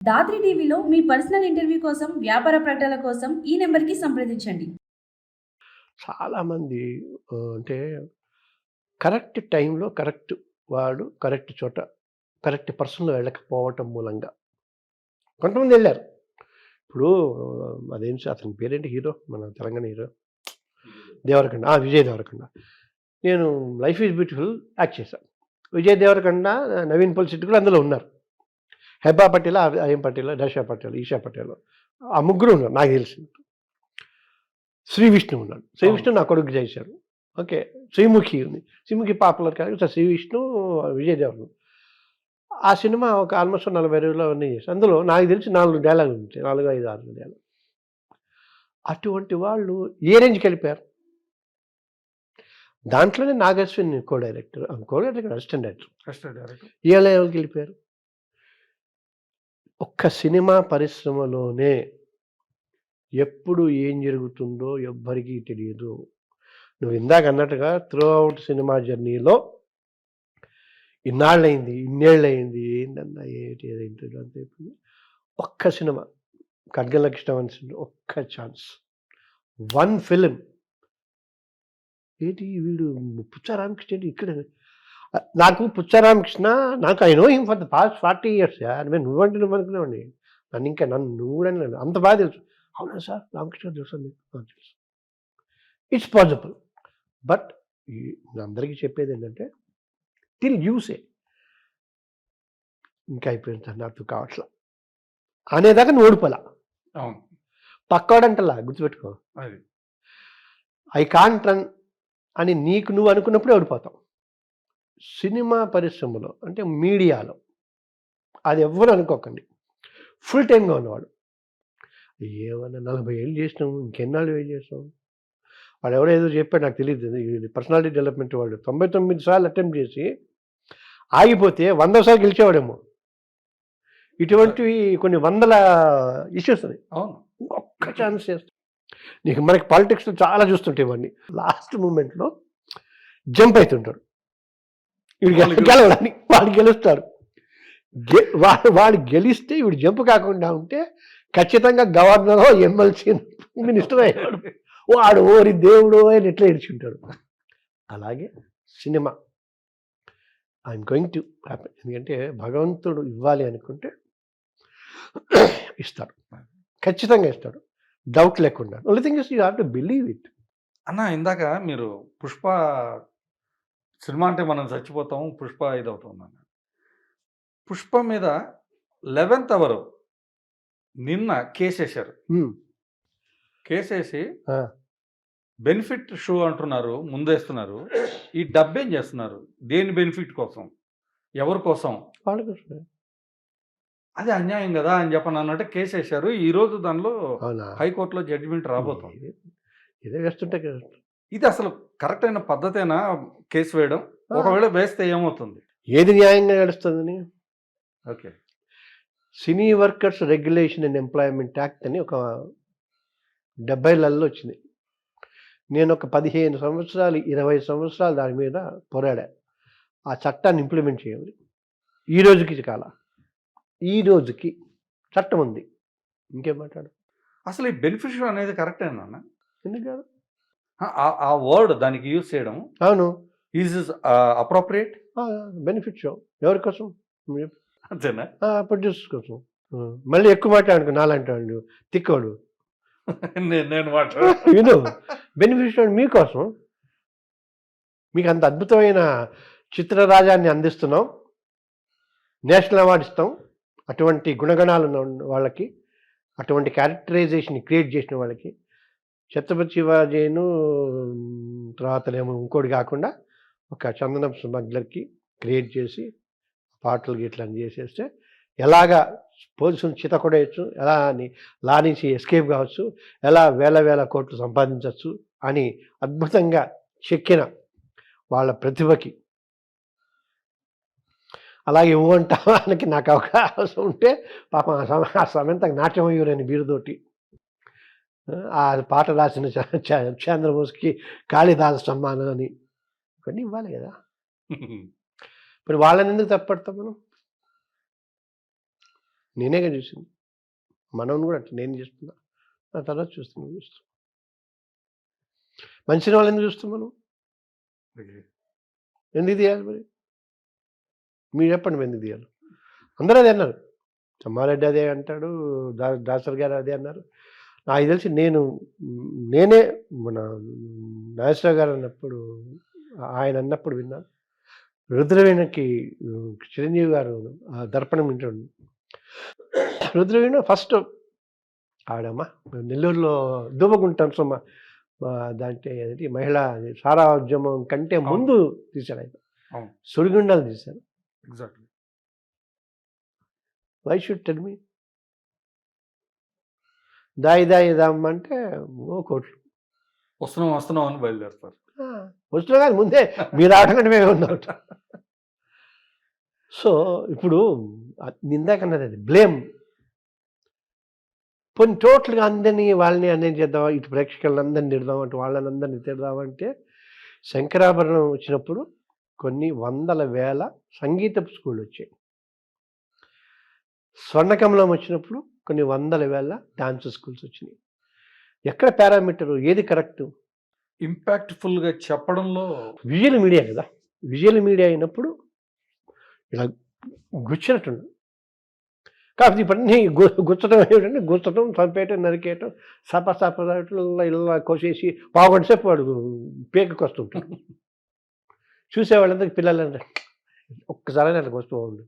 దాత్రి టీవీలో మీ personal interview కోసం, వ్యాపార ప్రకటనల కోసం ఈ నెంబర్‌కి సంప్రదించండి. చాలామంది అంటే కరెక్ట్ టైంలో వాడు కరెక్ట్ చోట కరెక్ట్ పర్సన్‌లో వెళ్ళకపోవటం మూలంగా కొంతమందెళ్లారు. ఇప్పుడు అదేంటి అతని పేరేంటి హీరో? మన తెలంగాణ హీరో దేవరకొండ. విజయ్ దేవరకొండ. నేను 'లైఫ్ ఈజ్ బ్యూటిఫుల్' యాక్ట్ చేశా. విజయ్ దేవరకొండ, నవీన్ పొలిశెట్టి కూడా అందులో ఉన్నారు. హెబ్బా పటేల్, ఏం పటేల్, దశా పటేల్, ఈషా పటేల్ ఆ ముగ్గురు ఉన్నారు నాకు తెలిసి. శ్రీ విష్ణు ఉన్నాడు. శ్రీ విష్ణు నా కొడుకు చేశారు. ఓకే. శ్రీముఖి ఉంది. Sreemukhi popular character. శ్రీ విష్ణు, విజయ్ దేవరకొండ. ఆ సినిమా ఒక ఆల్మోస్ట్ 40 రోజుల్లో అవన్నీ చేశాను. అందులో నాకు తెలిసి 4 డైలాగులు ఉంటాయి. 4, 5, 6 డైలాగులు. అటువంటి వాళ్ళు ఏ రేంజ్‌కెళ్ళిపోయారు. దాంట్లోనే Nag Ashwin co director, assistant director. ఏ లెవెల్‌కెళ్ళిపోయారు. ఒక్క సినిమా పరిశ్రమలోనే ఎప్పుడు ఏం జరుగుతుందో ఎవ్వరికీ తెలియదు. నువ్వు ఇందాక అన్నట్టుగా త్రూ అవుట్ సినిమా జర్నీలో ఇన్నేళ్ళయింది ఏంటన్నా ఏదేంటి అంత అయిపోయింది. ఒక్క సినిమా 'ఖడ్గల కృష్ణవంశీ' సినిమా ఒక్క ఛాన్స్. 1 ఫిల్మ్. వీడు పుచ్చా రామకృష్ణ ఏంటి ఇక్కడ నాకు పుచ్చా రామకృష్ణ నాకు I know him for the past 40 years. నువ్వంటే నువ్వు అనుకునేవాడిని. నువ్వు కూడా అంత బాగా తెలుసు. అవునా సార్, రామకృష్ణ తెలుసా మీకు? తెలుసు. It's possible. బట్ అందరికీ చెప్పేది ఏంటంటే టిల్ యూసే ఇంకా అయిపోయింది సార్, నాతో కావట్లా అనేదాకా నువ్వు ఓడిపోలా. అవును. పక్కోడంటలా గుర్తుపెట్టుకో. అది ఐ కాంట్ రన్ అని నీకు నువ్వు అనుకున్నప్పుడే ఓడిపోతావు. సినిమా పరిశ్రమలో అంటే మీడియాలో అది ఎవ్వరు అనుకోకండి. ఫుల్ టైమ్గా ఉన్నవాడు ఏమన్నా 40 ఏళ్ళు చేసినాము, ఇంకెన్నాళ్ళు వెయిట్ చేస్తాం. వాడు ఎవడో ఏదో చెప్పాడు, నాకు తెలియదు. ఇది పర్సనాలిటీ డెవలప్మెంట్ వాళ్ళు 99 సార్లు అటెంప్ట్ చేసి ఆగిపోతే 100 సార్లు గెలిచేవాడేమో. ఇటువంటివి కొన్ని వందల ఇష్యూస్ ఉన్నాయి. అవును. ఒక్క ఛాన్స్ చేస్తాం. మనకి పాలిటిక్స్లో చాలా చూస్తుంటే ఇవన్నీ లాస్ట్ మూమెంట్లో జంప్ అవుతుంటాడు. వీడు గెలవడానికి వాడు గెలుస్తాడు. వాడు గెలిస్తే వీడు జంప్ కాకుండా ఉంటే ఖచ్చితంగా గవర్నరో, ఎమ్మెల్సీ, మినిస్టర్ అయ్యాడు. వాడు ఓరి దేవుడు అని ఎట్లా ఏడ్చుంటాడు. అలాగే cinema I'm going to happy. ఎందుకంటే భగవంతుడు ఇవ్వాలి అనుకుంటే ఇస్తాడు, ఖచ్చితంగా ఇస్తాడు, డౌట్ లేకుండా. Only thing is you have to believe it. అన్న, ఇందాక మీరు పుష్ప సినిమా అంటే మనం చచ్చిపోతాం, పుష్ప ఇదవుతుంది అన్న. పుష్ప మీద 11th అవర్ నిన్న కేసేశారు. కేసేసి బెనిఫిట్ షో అంటున్నారు, ముందేస్తున్నారు. ఈ డబ్బేం చేస్తున్నారు? దేని బెనిఫిట్ కోసం? ఎవరి కోసం? వాళ్ళ కోసం. అది అన్యాయం కదా అని చెప్పని అన్నట్టు కేసేశారు. ఈరోజు దానిలో హైకోర్టులో జడ్జిమెంట్ రాబోతుంది. ఇదే వేస్తుంటే ఇది అసలు కరెక్ట్ అయిన పద్ధతేనా కేసు వేయడం? ఒకవేళ వేస్తే ఏమవుతుంది? ఏది న్యాయంగా నడుస్తుందని. Okay. Cine workers regulation and employment act అని ఒక 70లలో వచ్చింది. నేను ఒక 15 సంవత్సరాలు 20 సంవత్సరాలు దాని మీద పోరాడా. ఆ చట్టాన్ని ఇంప్లిమెంట్ చేయాలి. ఈ రోజుకి చట్టం ఉంది. ఇంకేం మాట్లాడు. అసలు ఈ బెనిఫిషియరీ అనేది కరెక్టేనా అన్న? ఎందుకు కాదు? ఆ వర్డ్ దానికి యూజ్ చేయడం అవును. Is appropriate. బెనిఫిట్ షో ఎవరి కోసం? అంతేనా? ప్రొడ్యూసర్స్ కోసం. మళ్ళీ ఎక్కువ మాట్లాడుకో, నాలంటే వాడు తిక్కోడు. నేను విను, బెనిఫిట్ షో మీకోసం. మీకు అంత అద్భుతమైన చిత్రరాజాన్ని అందిస్తున్నాం, నేషనల్ అవార్డు ఇస్తాం. అటువంటి గుణగణాలు ఉన్న వాళ్ళకి, అటువంటి క్యారెక్టరైజేషన్ క్రియేట్ చేసిన వాళ్ళకి, ఛత్రపతి శివాజీను తర్వాతనేమో ఇంకోటి కాకుండా ఒక చందనం స్మగ్లర్కి క్రియేట్ చేసి పాటలు గిట్లా చేసేస్తే ఎలాగా పోలీసులు చితకొడేయచ్చు, ఎలా అని లా నుంచి ఎస్కేప్ కావచ్చు, ఎలా వేల కోట్లు సంపాదించవచ్చు అని అద్భుతంగా చెక్కిన వాళ్ళ ప్రతిభకి అలాగే ఇవ్వంటానికి నాకు అవకాశం ఉంటే పాపం ఆ సమంతకు నాట్యమయూరని బిరుదోటి ఆ పాట రాసిన చంద్రబోస్కి కాళిదాస సమ్మానం అని ఇవన్నీ ఇవ్వాలి కదా. మరి వాళ్ళని ఎందుకు తప్పడతాం మనం? నేనేగా చూసింది. మనం కూడా అట్లా నేను చేస్తున్నా. ఆ తర్వాత చూస్తాం. మంచి సినిమాలు ఎందుకు చూస్తాం మనం? ఎందుకు తీయాలి మరి? మీరు చెప్పండి మరి ఎందుకు తీయాలి? అందరూ అదే అన్నారు. చెమ్మారెడ్డి అదే అంటాడు, దాసరి గారు అదే అన్నారు. నాకు తెలిసి నేనే మన నాగేశ్వరరావు గారు అన్నప్పుడు, ఆయన అన్నప్పుడు విన్నాను. రుద్రవీణకి చిరంజీవి గారు దర్పణం వింటాడు. రుద్రవీణ ఫస్ట్ ఆడమ్మా నెల్లూరులో దూబగుంట సొమ్మ దాంట్లో ఏదంటే మహిళా సారా ఉద్యమం కంటే ముందు తీశాడు ఆయన. సుడిగుండాలు తీశారు. Exactly. Why should tell me? దాయి దామ్మంటే కోట్లు వస్తున్నాం అని బయలుదేరుతారు. వస్తున్నా కానీ ముందే మీరు ఆటకంటే మేము ఉన్నాం. సో ఇప్పుడు ఇందాకన్నది అది బ్లేమ్. కొన్ని టోటల్గా అందరినీ వాళ్ళని అన్నీ చేద్దాం, ఇటు ప్రేక్షకులను అందరినీ తిడదాం అంటే వాళ్ళని అందరినీ తిడదామంటే శంకరాభరణం వచ్చినప్పుడు కొన్ని వందల వేల సంగీతపు స్కూళ్ళు వచ్చాయి. స్వర్ణకమలం వచ్చినప్పుడు కొన్ని వందల వేల డాన్స్ స్కూల్స్ వచ్చినాయి. ఎక్కడ పారామీటరు ఏది కరెక్టు? ఇంపాక్ట్ఫుల్గా చెప్పడంలో విజువల్ మీడియా కదా. విజువల్ మీడియా అయినప్పుడు ఇలా గుచ్చినట్టుండు. కాకపోతే ఇవన్నీ గుచ్చడం ఏమిటంటే గుచ్చటం, చంపేయటం, నరికేయటం, ఇలా కోసేసి పావుగంట సేపు వాడు పేకకు వస్తుంటాడు. చూసేవాళ్ళందరికీ పిల్లలంటే ఒక్కసారి అట్లా వస్తూ బాగుండు.